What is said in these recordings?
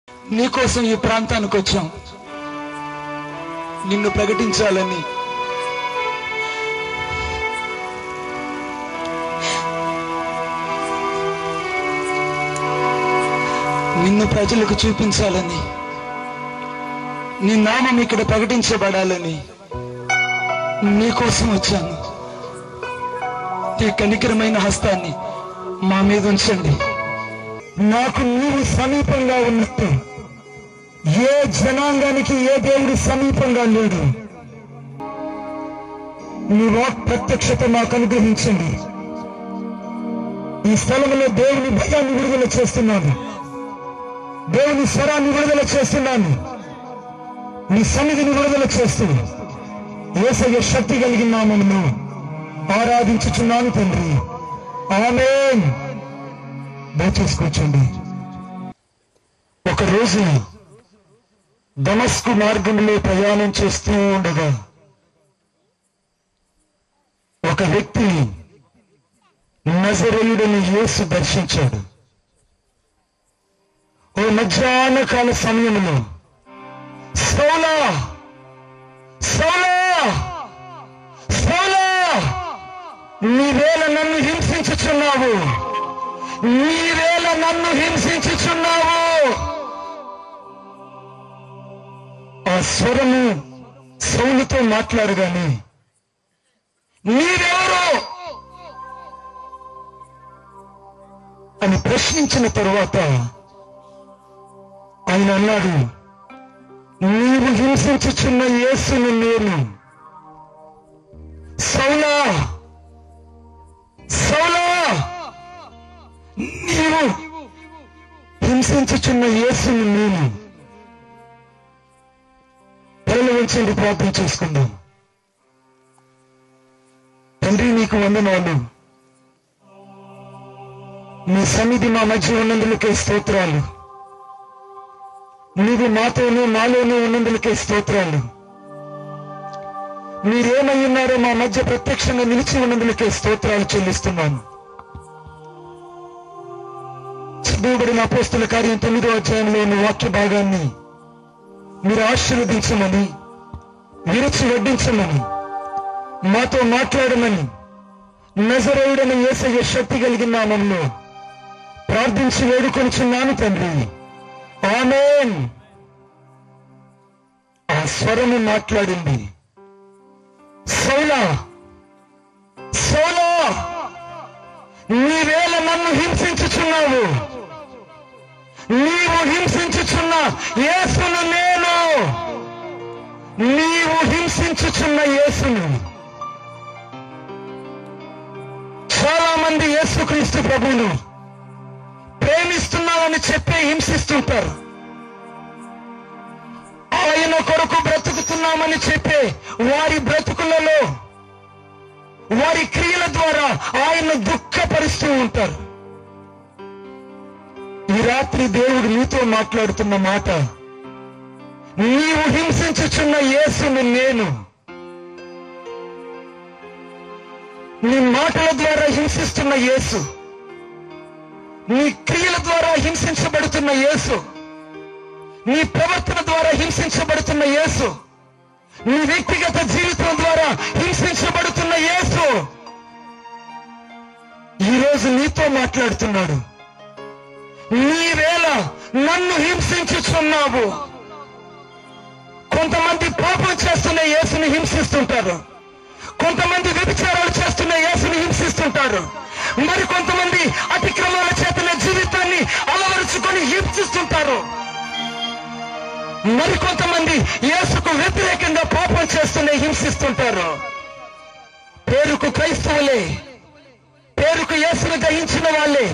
నీకోసం ఈ ప్రాంతానికి వచ్చాం, నిన్ను ప్రకటించాలని. నిన్ను ప్రజలకు చూపించాలని, నీ నామం ఇక్కడ ప్రకటించబడాలని నీకోసం వచ్చాను. ఈ కనికరమైన హస్తాన్ని మా మీద ఉంచండి. నాకు నీవు సమీపంగా ఉన్నట్టు ఏ జనాంగానికి ఏ దేవుడు సమీపంగా లేడు. నీ వాక్ ప్రత్యక్షత నాకు అనుగ్రహించండి. ఈ స్థలంలో దేవుని భయాన్ని విడుదల చేస్తున్నాను, దేవుని స్వరాన్ని విడుదల చేస్తున్నాను, నీ సన్నిధిని విడుదల చేస్తూ యేసయ్య శక్తి కలిగిన నామమును ఆరాధించుచున్నాను తండ్రి. ఆమేన్. దయచేసి కూర్చోండి. ఒకరోజు దమస్కు మార్గంలో ప్రయాణం చేస్తూ ఉండగా ఒక వ్యక్తి నజరేయుడని యేసు దర్శించాడు. ఓ మధ్యాహ్న కాల సమయంలో, సౌలా సౌలా సౌలా, నీవేళ నన్ను హింసించుచున్నావు, నీవేళ నన్ను హింసించుచున్నావు. ఆ స్వరము సౌలుతో మాట్లాడగానే, నీవెవరు అని ప్రశ్నించిన తరువాత ఆయన అన్నాడు, నీవు హింసించుచున్న యేసును నేను. సౌలా సౌలా, నీవు హింసించుచున్న యేసును నేను. తరలి ఉంచండి, ప్రార్థన చేసుకుందాం. తండ్రి, నీకు వందనాలు. నీ సన్నిధి మా మధ్య ఉన్నందులకే స్తోత్రాలు. నీవు మాతోనూ మాలోనూ ఉన్నందులకే స్తోత్రాలు. మీరేమై ఉన్నారో మా మధ్య ప్రత్యక్షంగా నిలిచి ఉన్నందులకే స్తోత్రాలు చెల్లిస్తున్నాను. చదువుబడిన అపోస్తుల కార్యం 9వ అధ్యాయంలోని వాక్య భాగాన్ని మీరు ఆశీర్వదించమని, విరిచి వడ్డించమని, మాతో మాట్లాడమని నజరేయుడైన యేసయ్య శక్తి కలిగిన నామములో ప్రార్థించి వేడుకొనుచున్నాను తండ్రి. ఆమేన్. ఆ స్వరము మాట్లాడింది, సౌలా సౌలా, నీవేళ నన్ను హింసించుచున్నావు, నీవు హింసించుచున్న యేసును నేను. నీవు హింసించుచున్న యేసును. చాలా మంది యేసుక్రీస్తు ప్రభువును ప్రేమిస్తున్నామని చెప్పి హింసిస్తుంటారు. ఆయన కొరకు బ్రతుకుతున్నామని చెప్పే వారి బ్రతుకులలో, వారి క్రియల ద్వారా ఆయన దుఃఖపరుస్తూ ఉంటారు. ఈ రాత్రి దేవుడు నీతో మాట్లాడుతున్న మాట, నీవు హింసించుచున్న యేసుని నేను. నీ మాటల ద్వారా హింసిస్తున్న యేసు, నీ క్రియల ద్వారా హింసించబడుతున్న యేసు, నీ ప్రవర్తన ద్వారా హింసించబడుతున్న యేసు, నీ వ్యక్తిగత జీవితం ద్వారా హింసించబడుతున్న యేసు ఈరోజు నీతో మాట్లాడుతున్నాడు. నీవేళ నన్ను హింసించుచున్నావు. కొంతమంది పాపం చేస్తున్న యేసుని హింసిస్తుంటారు, కొంతమంది వ్యభిచారాలు చేస్తున్న యేసుని హింసిస్తుంటారు, మరి కొంతమంది అతిక్రమాల చేతన జీవితాన్ని అలవరుచుకొని హింసిస్తుంటారు, మరి కొంతమంది యేసుకు వ్యతిరేకంగా పాపం చేస్తూనే హింసిస్తుంటారు. పేరుకు క్రైస్తవులే, పేరుకు యేసును గ్రహించిన వాళ్ళే,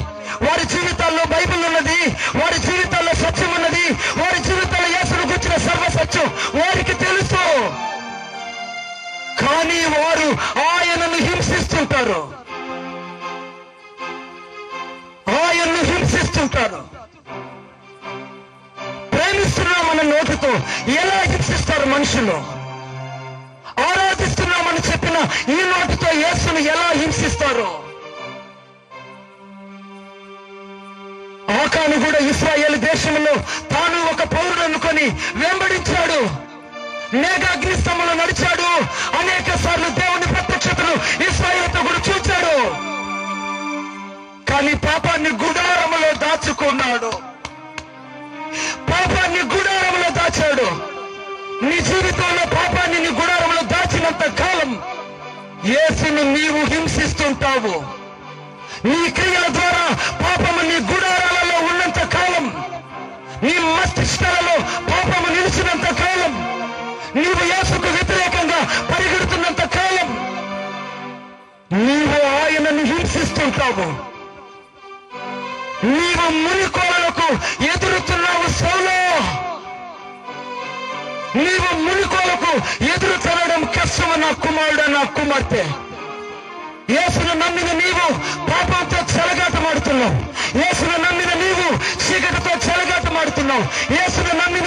వారి జీవితాల్లో బైబిల్ ఉన్నది, వారి జీవితాల్లో సత్యం ఉన్నది, వారి జీవితాల్లో యేసును గురించిన సర్వసత్యం వారికి తెలుసు. కానీ వారు ఆయనను హింసిస్తుంటారు, ఆయనను హింసిస్తుంటారు. ప్రేమిస్తున్నామన్న నోటితో ఎలా హింసిస్తారు మనుషులు? ఆరాధిస్తున్నామని చెప్పిన ఈ నోటితో యేసును ఎలా హింసిస్తారు? ఆకాను కూడా ఇశ్రాయేలు దేశంలో తాను పాపాన్ని వెంబడించాడు. మేఘాగ్నిస్తంభంలో నడిచాడు. అనేక సార్లు దేవుని ప్రత్యక్షతను ఇశ్రాయేలుతో కూడా చూచాడు. కానీ పాపాన్ని గుడారములో దాచుకున్నాడు. పాపాన్ని గుడారములో దాచాడు. నీ జీవితంలో పాపాన్ని నీ గుడారంలో దాచినంత కాలం యేసును నీవు హింసిస్తుంటావు. నీ క్రియల ద్వారా పాపము నీ గుడారాలలో ఉన్నంత కాలం, నీ మస్తిష్కాలలో పాపము నిలిచినంత కాలం, నీవు యేసుకు వ్యతిరేకంగా పరిగెడుతున్నంత కాలం నీవు ఆయనను హింసిస్తుంటావు. నీవు మునికోలకు ఎదురుతున్నావు సౌలో. నీవు మునికోలకు ఎదురు తినడం కష్టము నా కుమారుడు, నా కుమార్తె. యేసును నమ్మిన నీవు పాపంతో చెలగాటమాడుతున్నావు. యేసును నమ్మిన నీవు చీకటితో చెలగాటమాడుతున్నావు. యేసును నమ్మిన